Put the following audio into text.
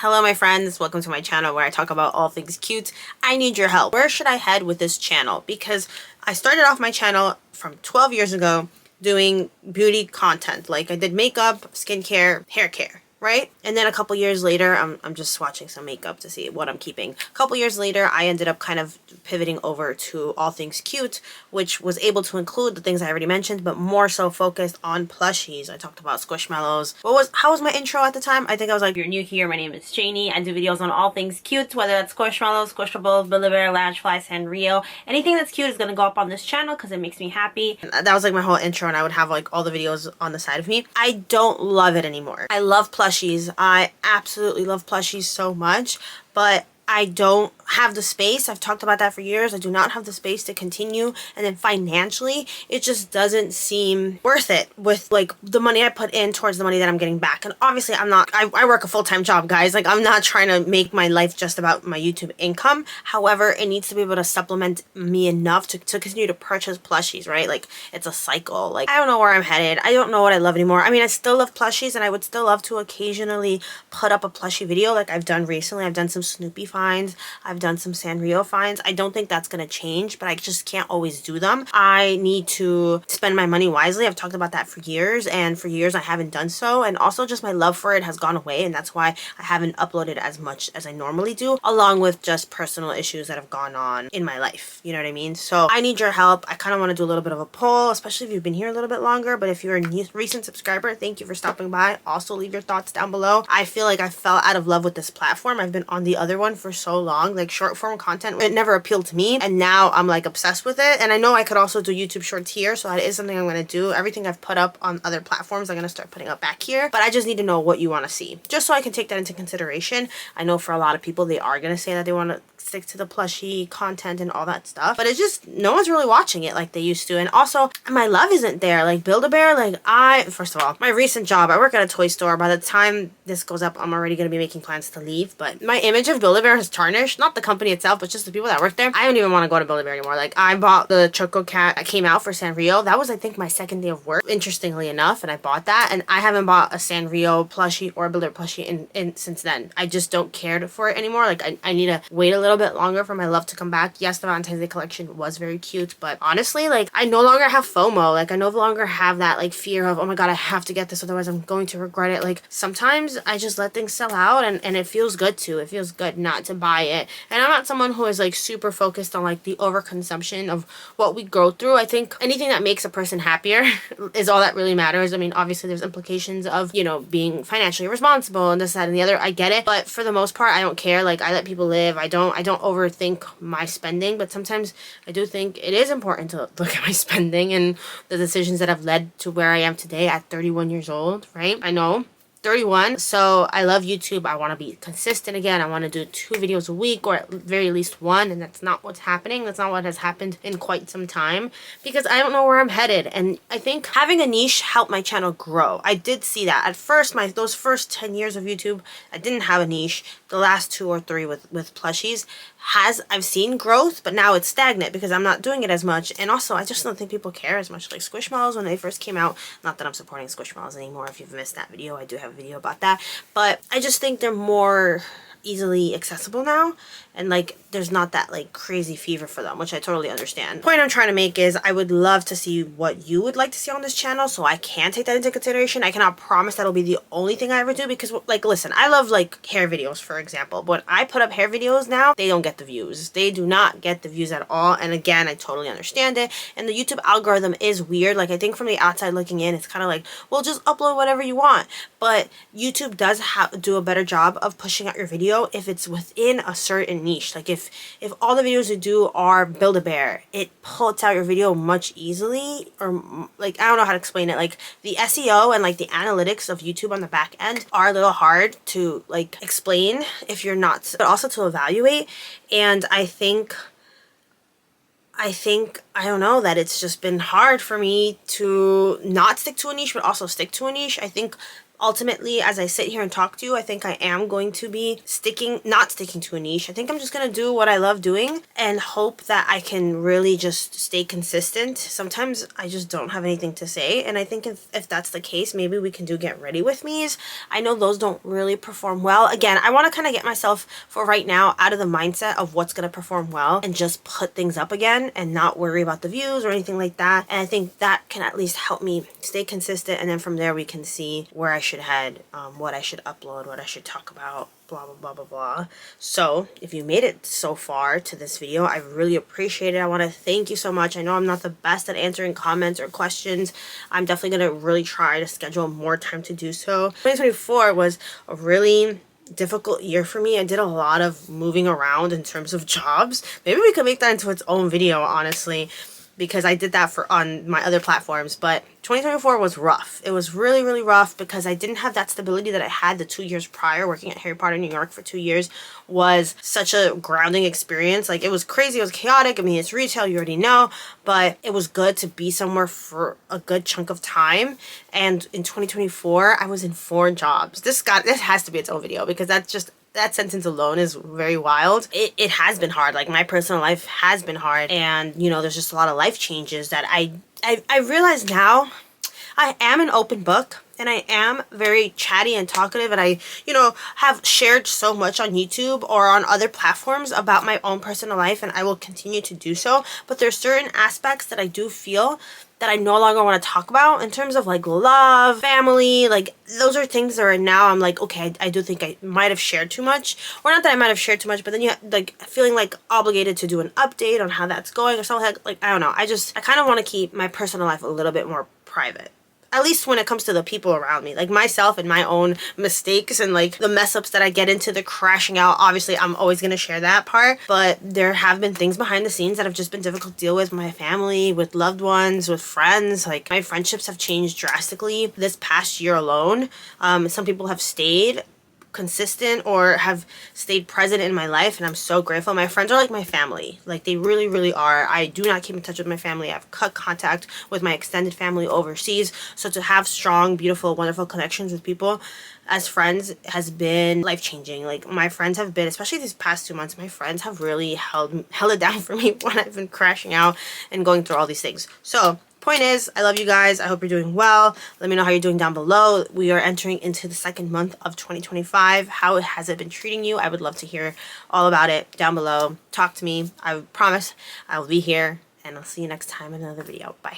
Hello my friends, welcome to my channel where I talk about all things cute. I need your help. Where should I head with this channel? Because I started off my channel from 12 years ago doing beauty content. Like I did makeup, skincare, hair care, right? And then a couple years later, I'm just swatching some makeup to see what I'm keeping. A couple years later, I ended up kind of pivoting over to all things cute, which was able to include the things I already mentioned, but more so focused on plushies. I talked about squishmallows. How was my intro at the time? I think I was like, if you're new here, my name is Janie. I do videos on all things cute, whether that's squishmallows, squishables, Build-A-Bear, Loungefly, Sanrio. Anything that's cute is gonna go up on this channel because it makes me happy. And that was like my whole intro, and I would have like all the videos on the side of me. I don't love it anymore. I love plushies. I absolutely love plushies so much, but I don't have the space. I've talked about that for years. I do not have the space to continue, and then financially it just doesn't seem worth it with like the money I put in towards the money that I'm getting back. And obviously I work a full-time job, guys. Like I'm not trying to make my life just about my YouTube income. However, it needs to be able to supplement me enough to continue to purchase plushies, right? Like it's a cycle. Like I don't know where I'm headed. I don't know what I love anymore. I mean, I still love plushies, and I would still love to occasionally put up a plushie video like I've done recently. I've done some Snoopy finds. I've done some Sanrio finds. I don't think that's going to change, but I just can't always do them. I need to spend my money wisely. I've talked about that for years, and for years I haven't done so. And also just my love for it has gone away, and that's why I haven't uploaded as much as I normally do, along with just personal issues that have gone on in my life. You know what I mean? So I need your help. I kind of want to do a little bit of a poll, especially if you've been here a little bit longer. But if you're a recent subscriber, thank you for stopping by. Also leave your thoughts down below. I feel like I fell out of love with this platform. I've been on the other one for so long, like short form content. It never appealed to me, and now I'm like obsessed with it. And I know I could also do YouTube shorts here, so that is something I'm going to do. Everything I've put up on other platforms, I'm going to start putting up back here. But I just need to know what you want to see, just so I can take that into consideration. I know for a lot of people, they are going to say that they want to stick to the plushie content and all that stuff, but it's just no one's really watching it like they used to. And also my love isn't there. Like Build-A-Bear, like first of all, my recent job, I work at a toy store. By the time this goes up, I'm already going to be making plans to leave, but my image of Build-A-Bear has tarnished. Not the company itself, but just the people that work there. I don't even want to go to Build-A-Bear anymore. Like I bought the Choco Cat that came out for Sanrio. That was, I think, my second day of work, interestingly enough, and I bought that, and I haven't bought a Sanrio plushie or a Build-A-Bear plushie in since then. I just don't care for it anymore. Like I need to wait a little bit longer for my love to come back. Yes, the Valentine's Day collection was very cute, but honestly, like I no longer have FOMO. Like I no longer have that like fear of, oh my god, I have to get this, otherwise I'm going to regret it. Like sometimes I just let things sell out, and it feels good to. It feels good not to buy it. And I'm not someone who is like super focused on like the overconsumption of what we go through. I think anything that makes a person happier is all that really matters. I mean, obviously there's implications of, you know, being financially responsible and this, that, and the other. I get it, but for the most part, I don't care. Like I let people live. I don't overthink my spending, but sometimes I do think it is important to look at my spending and the decisions that have led to where I am today at 31 years old, right? I know. 31. So I love YouTube. I want to be consistent again. I want to do 2 videos a week, or at very least 1, and that's not what's happening. That's not what has happened in quite some time, because I don't know where I'm headed. And I think having a niche helped my channel grow. I did see that. At first, those first 10 years of YouTube, I didn't have a niche. The last 2 or 3 with plushies I've seen growth, but now it's stagnant because I'm not doing it as much. And also, I just don't think people care as much. Like Squishmallows, when they first came out, not that I'm supporting Squishmallows anymore. If you've missed that video, I do have a video about that, but I just think they're more easily accessible now, and like there's not that like crazy fever for them, which I totally understand. The point I'm trying to make is I would love to see what you would like to see on this channel, so I can take that into consideration. I cannot promise that'll be the only thing I ever do, because like listen, I love like hair videos, for example, but when I put up hair videos now, they don't get the views. They do not get the views at all. And again, I totally understand it, and the YouTube algorithm is weird. Like I think from the outside looking in, it's kind of like, well, just upload whatever you want, but YouTube does do a better job of pushing out your video if it's within a certain niche. Like if all the videos you do are Build-A-Bear, it puts out your video much easily, or like I don't know how to explain it. Like the SEO and like the analytics of YouTube on the back end are a little hard to like explain if you're not, but also to evaluate. And I think I don't know, that it's just been hard for me to not stick to a niche, but also stick to a niche. I think ultimately, as I sit here and talk to you, I think I am going to be not sticking to a niche. I think I'm just going to do what I love doing and hope that I can really just stay consistent. Sometimes I just don't have anything to say. And I think if that's the case, maybe we can do Get Ready With Me's. I know those don't really perform well. Again, I want to kind of get myself for right now out of the mindset of what's going to perform well and just put things up again and not worry about the views or anything like that. And I think that can at least help me stay consistent. And then from there, we can see where I should head, what I should upload, what I should talk about, blah blah blah blah blah. So if you made it so far to this video, I really appreciate it. I want to thank you so much. I know I'm not the best at answering comments or questions. I'm definitely going to really try to schedule more time to do so. 2024 was a really difficult year for me. I did a lot of moving around in terms of jobs. Maybe we could make that into its own video, honestly, because I did that on my other platforms. But 2024 was rough. It was really, really rough because I didn't have that stability that I had the 2 years prior. Working at Harry Potter New York for 2 years was such a grounding experience. Like, it was crazy. It was chaotic. I mean, it's retail, you already know, but it was good to be somewhere for a good chunk of time. And in 2024, I was in 4 jobs. This has to be its own video because that sentence alone is very wild. It has been hard. Like, my personal life has been hard, and you know, there's just a lot of life changes that I realize now. I am an open book, and I am very chatty and talkative, and I, you know, have shared so much on YouTube or on other platforms about my own personal life, and I will continue to do so. But there's certain aspects that I do feel that I no longer want to talk about in terms of like love, family, like those are things that are now I'm like, okay, I do think I might have shared too much. Or not that I might have shared too much, but then you like feeling like obligated to do an update on how that's going or something like I don't know. I kind of want to keep my personal life a little bit more private. At least when it comes to the people around me, like myself and my own mistakes and like the mess ups that I get into, the crashing out. Obviously, I'm always going to share that part, but there have been things behind the scenes that have just been difficult to deal with my family, with loved ones, with friends. Like, my friendships have changed drastically this past year alone. Some people have stayed consistent or have stayed present in my life, and I'm so grateful. My friends are like my family. Like, they really, really are. I do not keep in touch with my family. I've cut contact with my extended family overseas. So to have strong, beautiful, wonderful connections with people as friends has been life-changing. Like, my friends have been, especially these past 2 months, my friends have really held it down for me when I've been crashing out and going through all these things. So point is, I love you guys. I hope you're doing well. Let me know how you're doing down below. We are entering into the second month of 2025. How has it been treating you? I would love to hear all about it down below. Talk to me. I promise I will be here, and I'll see you next time in another video. Bye.